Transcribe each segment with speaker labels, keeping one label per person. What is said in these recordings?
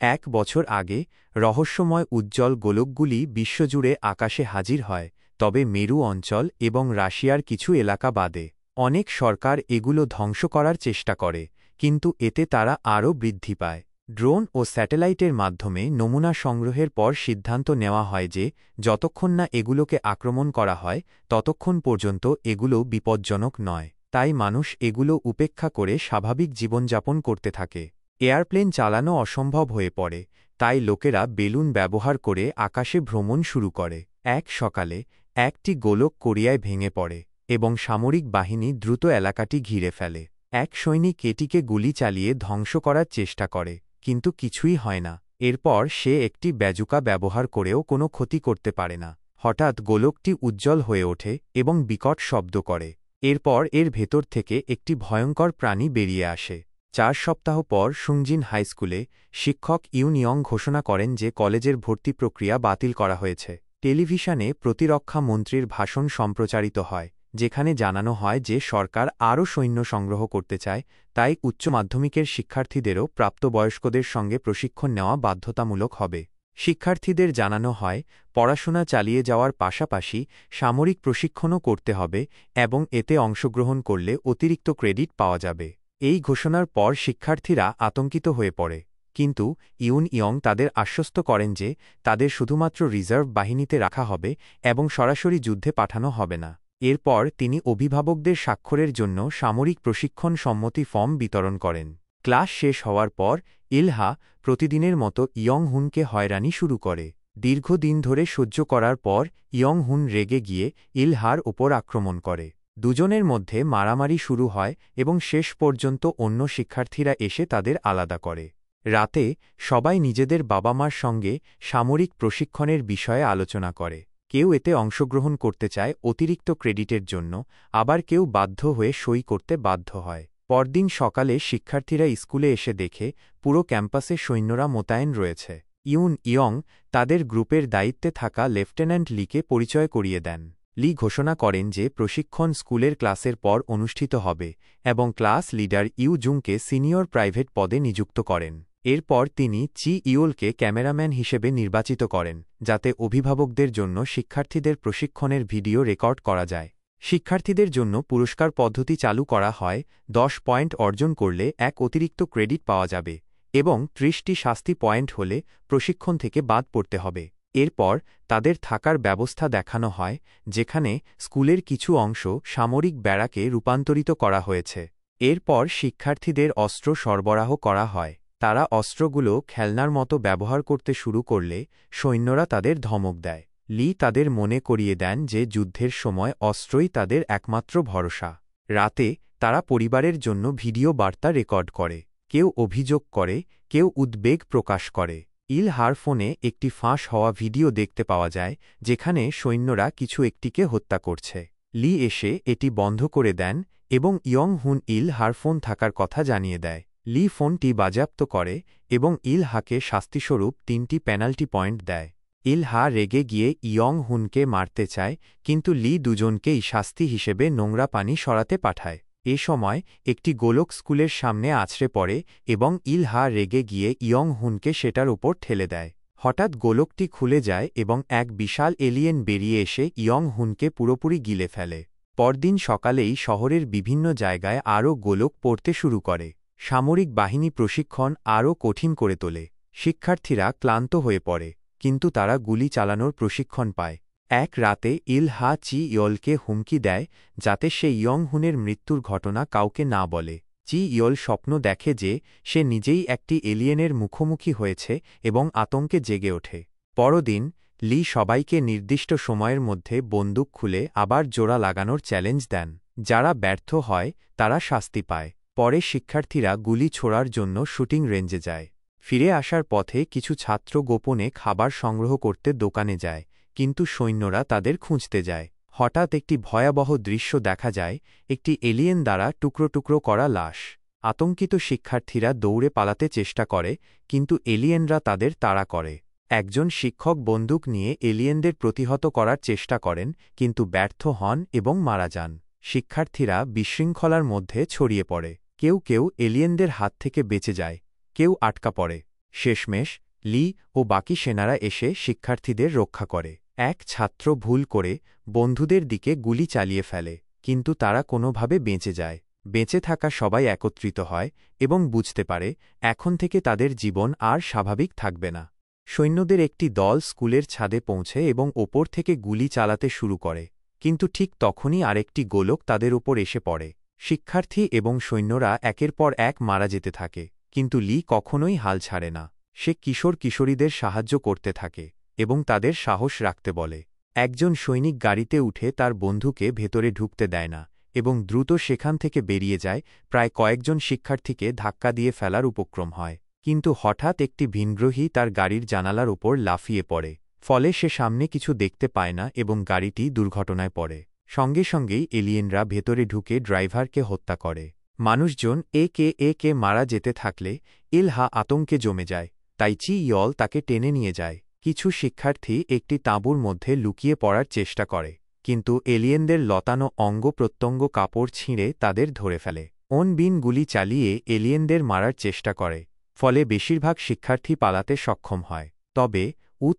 Speaker 1: 1 বছর আগে রহস্যময় উজ্জ্বল গোলকগুলি বিশ্বজুড়ে আকাশে হাজির হয়, তবে মেরু অঞ্চল এবং রাশিয়ার কিছু এলাকা বাদে। অনেক সরকার এগুলো ধ্বংস করার চেষ্টা করে, কিন্তু এতে তারা আরও বৃদ্ধি পায়। ড্রোন ও স্যাটেলাইটের মাধ্যমে নমুনা সংগ্রহের পর সিদ্ধান্ত নেওয়া হয় যে যতক্ষণ না এগুলোকে আক্রমণ করা হয় ততক্ষণ পর্যন্ত এগুলো বিপজ্জনক নয়। তাই মানুষ এগুলো উপেক্ষা করে স্বাভাবিক জীবনযাপন করতে থাকে। এয়ারপ্লেন চালানো অসম্ভব হয়ে পড়ে, তাই লোকেরা বেলুন ব্যবহার করে আকাশে ভ্রমণ শুরু করে। এক সকালে একটি গোলক কোরিয়ায় ভেঙে পড়ে এবং সামরিক বাহিনী দ্রুত এলাকাটি ঘিরে ফেলে। এক সৈনিক এটিকে গুলি চালিয়ে ধ্বংস করার চেষ্টা করে, কিন্তু কিছুই হয় না। এরপর সে একটি ব্যাজুকা ব্যবহার করেও কোনো ক্ষতি করতে পারে না। হঠাৎ গোলকটি উজ্জ্বল হয়ে ওঠে এবং বিকট শব্দ করে। এরপর এর ভেতর থেকে একটি ভয়ঙ্কর প্রাণী বেরিয়ে আসে। 4 সপ্তাহ পর সুংজিন হাইস্কুলে শিক্ষক ইউনিয়ং ঘোষণা করেন যে কলেজের ভর্তি প্রক্রিয়া বাতিল করা হয়েছে। টেলিভিশনে প্রতিরক্ষা মন্ত্রীর ভাষণ সম্প্রচারিত হয়, যেখানে জানানো হয় যে সরকার আরও সৈন্য সংগ্রহ করতে চায়, তাই উচ্চ মাধ্যমিকের শিক্ষার্থীদেরও প্রাপ্তবয়স্কদের সঙ্গে প্রশিক্ষণ নেওয়া বাধ্যতামূলক হবে। শিক্ষার্থীদের জানানো হয় পড়াশোনা চালিয়ে যাওয়ার পাশাপাশি সামরিক প্রশিক্ষণও করতে হবে এবং এতে অংশগ্রহণ করলে অতিরিক্ত ক্রেডিট পাওয়া যাবে। এই ঘোষণার পর শিক্ষার্থীরা আতঙ্কিত হয়ে পড়ে, কিন্তু ইউন-ইয়ং তাদের আশ্বস্ত করেন যে তাদের শুধুমাত্র রিজার্ভ বাহিনীতে রাখা হবে এবং সরাসরি যুদ্ধে পাঠানো হবে না। এরপর তিনি অভিভাবকদের স্বাক্ষরের জন্য সামরিক প্রশিক্ষণ সম্মতি ফর্ম বিতরণ করেন। ক্লাস শেষ হওয়ার পর ইলহা প্রতিদিনের মতো ইয়ং-হুনকে হয়রানি শুরু করে। দীর্ঘদিন ধরে সহ্য করার পর ইয়ং-হুন রেগে গিয়ে ইলহার ওপর আক্রমণ করে। দুজনের মধ্যে মারামারি শুরু হয় এবং শেষ পর্যন্ত অন্য শিক্ষার্থীরা এসে তাদের আলাদা করে। রাতে সবাই নিজেদের বাবা-মার সঙ্গে সামরিক প্রশিক্ষণের বিষয়ে আলোচনা করে। কেউ এতে অংশগ্রহণ করতে চায় অতিরিক্ত ক্রেডিটের জন্য, আবার কেউ বাধ্য হয়ে সই করতে বাধ্য হয়। পরদিন সকালে শিক্ষার্থীরা স্কুলে এসে দেখে পুরো ক্যাম্পাসে সৈন্যরা মোতায়েন রয়েছে। ইউন-ইয়ং তাদের গ্রুপের দায়িত্বে থাকা লেফটেন্যান্ট লিকে পরিচয় করিয়ে দেন। লি ঘোষণা করেন যে প্রশিক্ষণ স্কুলের ক্লাসের পর অনুষ্ঠিত হবে এবং ক্লাস লিডার ইউ-জুংকে সিনিয়র প্রাইভেট পদে নিযুক্ত করেন। এরপর তিনি চি-ইওলকে ক্যামেরাম্যান হিসেবে নির্বাচিত করেন, যাতে অভিভাবকদের জন্য শিক্ষার্থীদের প্রশিক্ষণের ভিডিও রেকর্ড করা যায়। শিক্ষার্থীদের জন্য পুরস্কার পদ্ধতি চালু করা হয়। 10 পয়েন্ট অর্জন করলে এক অতিরিক্ত ক্রেডিট পাওয়া যাবে এবং 30টি শাস্তি পয়েন্ট হলে প্রশিক্ষণ থেকে বাদ পড়তে হবে। এরপর তাদের থাকার ব্যবস্থা দেখানো হয়, যেখানে স্কুলের কিছু অংশ সামরিক ব্যারাকে রূপান্তরিত করা হয়েছে। এরপর শিক্ষার্থীদের অস্ত্র সরবরাহ করা হয়। তারা অস্ত্রগুলো খেলনার মতো ব্যবহার করতে শুরু করলে সৈন্যরা তাদের ধমক দেয়। লি তাদের মনে করিয়ে দেন যে যুদ্ধের সময় অস্ত্রই তাদের একমাত্র ভরসা। রাতে তারা পরিবারের জন্য ভিডিও বার্তা রেকর্ড করে। কেউ অভিযোগ করে, কেউ উদ্বেগ প্রকাশ করে। ইলহার ফোনে একটি ফাঁস হওয়া ভিডিও দেখতে পাওয়া যায়, যেখানে সৈন্যরা কিছু একটিকে হত্যা করছে। লি এসে এটি বন্ধ করে দেন এবং ইয়ং-হুন ইলহার ফোন থাকার কথা জানিয়ে দেয়। লি ফোনটি বাজেয়াপ্ত করে এবং ইলহাকে শাস্তিস্বরূপ 3টি পেনাল্টি পয়েন্ট দেয়। ইলহা রেগে গিয়ে ইয়ং-হুনকে মারতে চায়, কিন্তু লি দুজনকেই শাস্তি হিসেবে নোংরা পানি সরাতে পাঠায়। এ সময় একটি গোলক স্কুলের সামনে আছড়ে পড়ে এবং ইলহা রেগে গিয়ে ইয়ং-হুনকে সেটার উপর ঠেলে দেয়। হঠাৎ গোলকটি খুলে যায় এবং এক বিশাল এলিয়েন বেরিয়ে এসে ইয়ং-হুনকে পুরোপুরি গিলে ফেলে। পরদিন সকালেই শহরের বিভিন্ন জায়গায় আরও গোলক পড়তে শুরু করে। সামরিক বাহিনী প্রশিক্ষণ আরও কঠিন করে তোলে। শিক্ষার্থীরা ক্লান্ত হয়ে পড়ে, কিন্তু তারা গুলি চালানোর প্রশিক্ষণ পায়। এক রাতে ইলহা চি-ইওলকে হুমকি দেয় যাতে সে ইয়ং-হুনের মৃত্যুর ঘটনা কাউকে না বলে। চি-ইওল স্বপ্ন দেখে যে সে নিজেই একটি এলিয়েনের মুখোমুখি হয়েছে এবং আতঙ্কে জেগে ওঠে। পরদিন লি সবাইকে নির্দিষ্ট সময়ের মধ্যে বন্দুক খুলে আবার জোড়া লাগানোর চ্যালেঞ্জ দেন। যারা ব্যর্থ হয় তারা শাস্তি পায়। পরে শিক্ষার্থীরা গুলি ছোড়ার জন্য শুটিং রেঞ্জে যায়। ফিরে আসার পথে কিছু ছাত্র গোপনে খাবার সংগ্রহ করতে দোকানে যায়, কিন্তু সৈন্যরা তাদের খুঁজতে যায়। হঠাৎ একটি ভয়াবহ দৃশ্য দেখা যায়, একটি এলিয়েন দ্বারা টুকরো টুকরো করা লাশ। আতঙ্কিত শিক্ষার্থীরা দৌড়ে পালাতে চেষ্টা করে, কিন্তু এলিয়েনরা তাদের তাড়া করে। একজন শিক্ষক বন্দুক নিয়ে এলিয়েনদের প্রতিহত করার চেষ্টা করেন, কিন্তু ব্যর্থ হন এবং মারা যান। শিক্ষার্থীরা বিশৃঙ্খলার মধ্যে ছড়িয়ে পড়ে। কেউ কেউ এলিয়েনদের হাত থেকে বেঁচে যায়, কেউ আটকা পড়ে। শেষমেশ লি ও বাকি সেনারা এসে শিক্ষার্থীদের রক্ষা করে। এক ছাত্র ভুল করে বন্ধুদের দিকে গুলি চালিয়ে ফেলে, কিন্তু তারা কোনোভাবে বেঁচে যায়। বেঁচে থাকা সবাই একত্রিত হয় এবং বুঝতে পারে এখন থেকে তাদের জীবন আর স্বাভাবিক থাকবে না। সৈন্যদের একটি দল স্কুলের ছাদে পৌঁছে এবং ওপর থেকে গুলি চালাতে শুরু করে, কিন্তু ঠিক তখনই আরেকটি গোলক তাদের উপর এসে পড়ে। শিক্ষার্থী এবং সৈন্যরা একের পর এক মারা যেতে থাকে, কিন্তু লি কখনোই হাল ছাড়ে না। সে কিশোর কিশোরীদের সাহায্য করতে থাকে এবং তাদের সাহস রাখতে বলে। একজন সৈনিক গাড়িতে উঠে তার বন্ধুকে ভেতরে ঢুকতে দেয় না এবং দ্রুত সেখান থেকে বেরিয়ে যায়। প্রায় কয়েকজন শিক্ষার্থীকে ধাক্কা দিয়ে ফেলার উপক্রম হয়, কিন্তু হঠাৎ একটি ভিনগ্রহী তার গাড়ির জানালার ওপর লাফিয়ে পড়ে। ফলে সে সামনে কিছু দেখতে পায় না এবং গাড়িটি দুর্ঘটনায় পড়ে। সঙ্গে সঙ্গেই এলিয়েনরা ভেতরে ঢুকে ড্রাইভারকে হত্যা করে। মানুষজন একে একে মারা যেতে থাকলে ইলহা আতঙ্কে জমে যায়, তাই চি ইয়ল তাকে টেনে নিয়ে যায়। কিছু শিক্ষার্থী একটি তাঁবুর মধ্যে লুকিয়ে পড়ার চেষ্টা করে, কিন্তু এলিয়েনদের লতানো অঙ্গ প্রত্যঙ্গ কাপড় ছিঁড়ে তাদের ধরে ফেলে। ওন বিন গুলি চালিয়ে এলিয়েনদের মারার চেষ্টা করে, ফলে বেশিরভাগ শিক্ষার্থী পালাতে সক্ষম হয়। তবে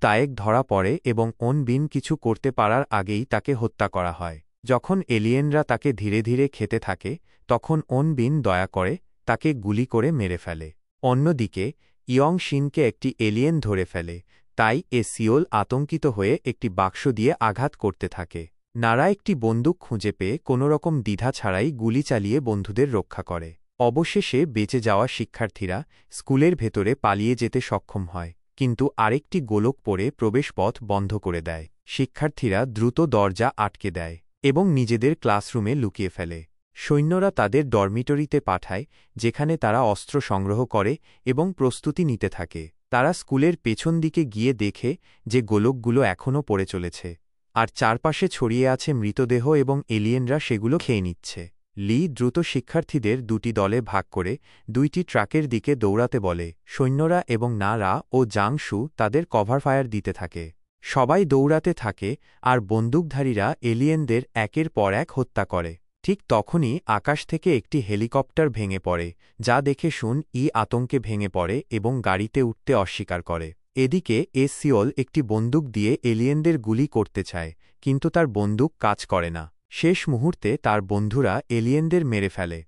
Speaker 1: তায়েক ধরা পড়ে এবং ওন বিন কিছু করতে পারার আগেই তাকে হত্যা করা হয়। যখন এলিয়েনরা তাকে ধীরে ধীরে খেতে থাকে, তখন ওন বিন দয়া করে তাকে গুলি করে মেরে ফেলে। অন্যদিকে ইয়ং শিনকে একটি এলিয়েন ধরে ফেলে, তাই সিওল আতঙ্কিত হয়ে একটি বাক্স দিয়ে আঘাত করতে থাকে। নারা একটি বন্দুক খুঁজে পেয়ে কোনোরকম দ্বিধা ছাড়াই গুলি চালিয়ে বন্ধুদের রক্ষা করে। অবশেষে বেঁচে যাওয়া শিক্ষার্থীরা স্কুলের ভেতরে পালিয়ে যেতে সক্ষম হয়, কিন্তু আরেকটি গোলক পড়ে প্রবেশপথ বন্ধ করে দেয়। শিক্ষার্থীরা দ্রুত দরজা আটকে দেয় এবং নিজেদের ক্লাসরুমে লুকিয়ে ফেলে। সৈন্যরা তাদের ডরমিটরিতে পাঠায়, যেখানে তারা অস্ত্র সংগ্রহ করে এবং প্রস্তুতি নিতে থাকে। তারা স্কুলের পেছন দিকে গিয়ে দেখে যে গোলকগুলো এখনও পড়ে চলেছে, আর চারপাশে ছড়িয়ে আছে মৃতদেহ এবং এলিয়েনরা সেগুলো খেয়ে নিচ্ছে। লি দ্রুত শিক্ষার্থীদের দুটি দলে ভাগ করে দুইটি ট্রাকের দিকে দৌড়াতে বলে। সৈন্যরা এবং নারা ও জাংশু তাদের কভার ফায়ার দিতে থাকে। সবাই দৌড়াতে থাকে আর বন্দুকধারীরা এলিয়েনদের একের পর এক হত্যা করে। ঠিক তখনই আকাশ থেকে একটি হেলিকপ্টার ভেঙে পড়ে, যা দেখে আতঙ্কে ভেঙে পড়ে এবং গাড়িতে উঠতে অস্বীকার করে। এদিকে সিওল একটি বন্দুক দিয়ে এলিয়েনদের গুলি করতে চায়, কিন্তু তার বন্দুক কাজ করে না। শেষ মুহূর্তে তার বন্ধুরা এলিয়েনদের মেরে ফেলে।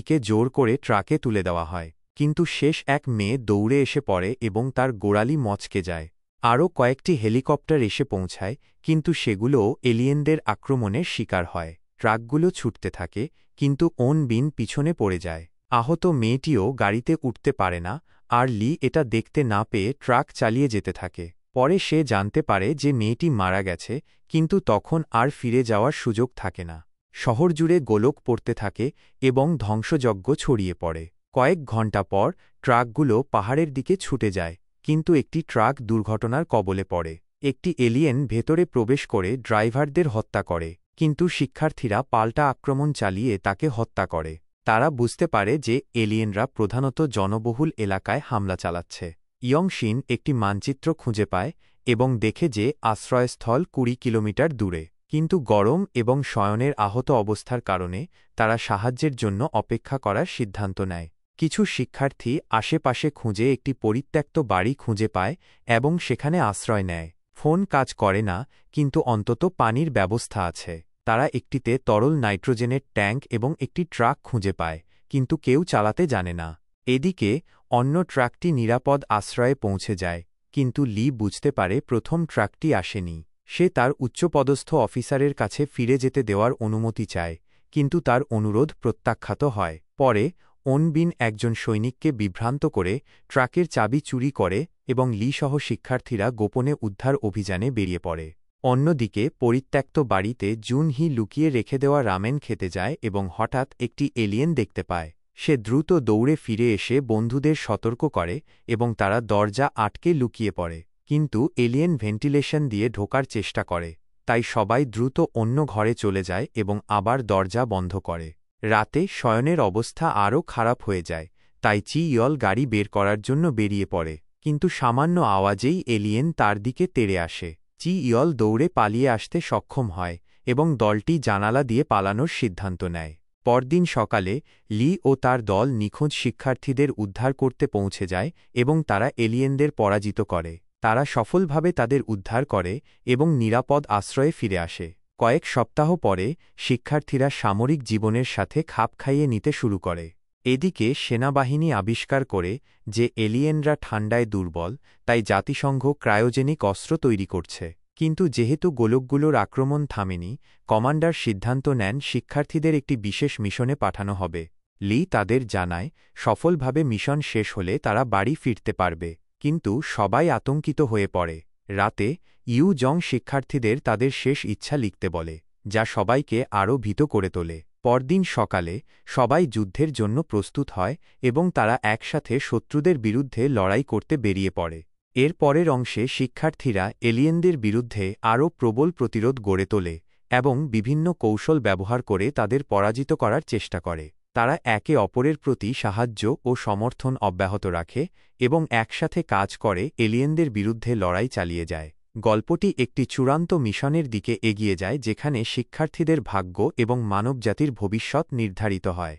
Speaker 1: কে জোর করে ট্রাকে তুলে দেওয়া হয়, কিন্তু শেষ এক মেয়ে দৌড়ে এসে পড়ে এবং তার গোড়ালি মচকে যায়। আরও কয়েকটি হেলিকপ্টার এসে পৌঁছায়, কিন্তু সেগুলোও এলিয়েনদের আক্রমণের শিকার হয়। ট্রাকগুলো ছুটতে থাকে, কিন্তু ওন বিন পিছনে পড়ে যায়। আহত মেয়েটিও গাড়িতে উঠতে পারে না, আর লি এটা দেখতে না পেয়ে ট্রাক চালিয়ে যেতে থাকে। পরে সে জানতে পারে যে মেয়েটি মারা গেছে, কিন্তু তখন আর ফিরে যাওয়ার সুযোগ থাকে না। শহর জুড়ে গোলক পড়তে থাকে এবং ধ্বংসযজ্ঞ ছড়িয়ে পড়ে। কয়েক ঘণ্টা পর ট্রাকগুলো পাহাড়ের দিকে ছুটে যায়, কিন্তু একটি ট্রাক দুর্ঘটনার কবলে পড়ে। একটি এলিয়েন ভেতরে প্রবেশ করে ড্রাইভারদের হত্যা করে, কিন্তু শিক্ষার্থীরা পাল্টা আক্রমণ চালিয়ে তাকে হত্যা করে। তারা বুঝতে পারে যে এলিয়েনরা প্রধানত জনবহুল এলাকায় হামলা চালাচ্ছে। ইয়ং শিন একটি মানচিত্র খুঁজে পায় এবং দেখে যে আশ্রয়স্থল 20 কিলোমিটার দূরে, কিন্তু গরম এবং শয়নের আহত অবস্থার কারণে তারা সাহায্যের জন্য অপেক্ষা করার সিদ্ধান্ত নেয়। কিছু শিক্ষার্থী আশেপাশে খুঁজে একটি পরিত্যক্ত বাড়ি খুঁজে পায় এবং সেখানে আশ্রয় নেয়। ফোন কাজ করে না, কিন্তু অন্তত পানির ব্যবস্থা আছে। তারা একটিতে তরল নাইট্রোজেনের ট্যাঙ্ক এবং একটি ট্রাক খুঁজে পায়, কিন্তু কেউ চালাতে জানে না। এদিকে অন্য ট্রাকটি নিরাপদ আশ্রয়ে পৌঁছে যায়, কিন্তু লি বুঝতে পারে প্রথম ট্রাকটি আসেনি। সে তার উচ্চপদস্থ অফিসারের কাছে ফিরে যেতে দেওয়ার অনুমতি চায়, কিন্তু তার অনুরোধ প্রত্যাখ্যাত হয়। পরে ওন বিন একজন সৈনিককে বিভ্রান্ত করে ট্রাকের চাবি চুরি করে এবং লি সহ শিক্ষার্থীরা গোপনে উদ্ধার অভিযানে বেরিয়ে পড়ে। অন্যদিকে পরিত্যক্ত বাড়িতে জুনহি লুকিয়ে রেখে দেওয়া রামেন খেতে যায় এবং হঠাৎ একটি এলিয়েন দেখতে পায়। সে দ্রুত দৌড়ে ফিরে এসে বন্ধুদের সতর্ক করে এবং তারা দরজা আটকে লুকিয়ে পড়ে, কিন্তু এলিয়েন ভেন্টিলেশন দিয়ে ঢোকার চেষ্টা করে। তাই সবাই দ্রুত অন্য ঘরে চলে যায় এবং আবার দরজা বন্ধ করে। রাতে শয়নের অবস্থা আরও খারাপ হয়ে যায়, তাই চি ইয়ল গাড়ি বের করার জন্য বেরিয়ে পড়ে, কিন্তু সামান্য আওয়াজেই এলিয়েন তার দিকে তেড়ে আসে। চি ইয়ল দৌড়ে পালিয়ে আসতে সক্ষম হয় এবং দলটি জানালা দিয়ে পালানোর সিদ্ধান্ত নেয়। পরদিন সকালে লি ও তার দল নিখোঁজ শিক্ষার্থীদের উদ্ধার করতে পৌঁছে যায় এবং তারা এলিয়েনদের পরাজিত করে। তারা সফলভাবে তাদের উদ্ধার করে এবং নিরাপদ আশ্রয়ে ফিরে আসে। কয়েক সপ্তাহ পরে শিক্ষার্থীরা সামরিক জীবনের সাথে খাপ খাইয়ে নিতে শুরু করে। এদিকে সেনাবাহিনী আবিষ্কার করে যে এলিয়েনরা ঠান্ডায় দুর্বল, তাই জাতিসংঘ ক্রায়োজেনিক অস্ত্র তৈরি করছে। কিন্তু যেহেতু গোলকগুলোর আক্রমণ থামেনি, কমান্ডার সিদ্ধান্ত নেন শিক্ষার্থীদের একটি বিশেষ মিশনে পাঠানো হবে। লি তাদের জানায় সফলভাবে মিশন শেষ হলে তারা বাড়ি ফিরতে পারবে, কিন্তু সবাই আতঙ্কিত হয়ে পড়ে। রাতে ইউ জং শিক্ষার্থীদের তাদের শেষ ইচ্ছা লিখতে বলে, যা সবাইকে আরও ভীত করে তোলে। পরদিন সকালে সবাই যুদ্ধের জন্য প্রস্তুত হয় এবং তারা একসাথে শত্রুদের বিরুদ্ধে লড়াই করতে বেরিয়ে পড়ে। এর পরের অংশে শিক্ষার্থীরা এলিয়েনদের বিরুদ্ধে আরও প্রবল প্রতিরোধ গড়ে তোলে এবং বিভিন্ন কৌশল ব্যবহার করে তাদের পরাজিত করার চেষ্টা করে। তারা একে অপরের প্রতি সাহায্য ও সমর্থন অব্যাহত রাখে এবং একসাথে কাজ করে এলিয়েনদের বিরুদ্ধে লড়াই চালিয়ে যায়। গল্পটি একটি চূড়ান্ত মিশনের দিকে এগিয়ে যায় যেখানে শিক্ষার্থীদের ভাগ্য এবং মানবজাতির ভবিষ্যৎ নির্ধারিত হয়।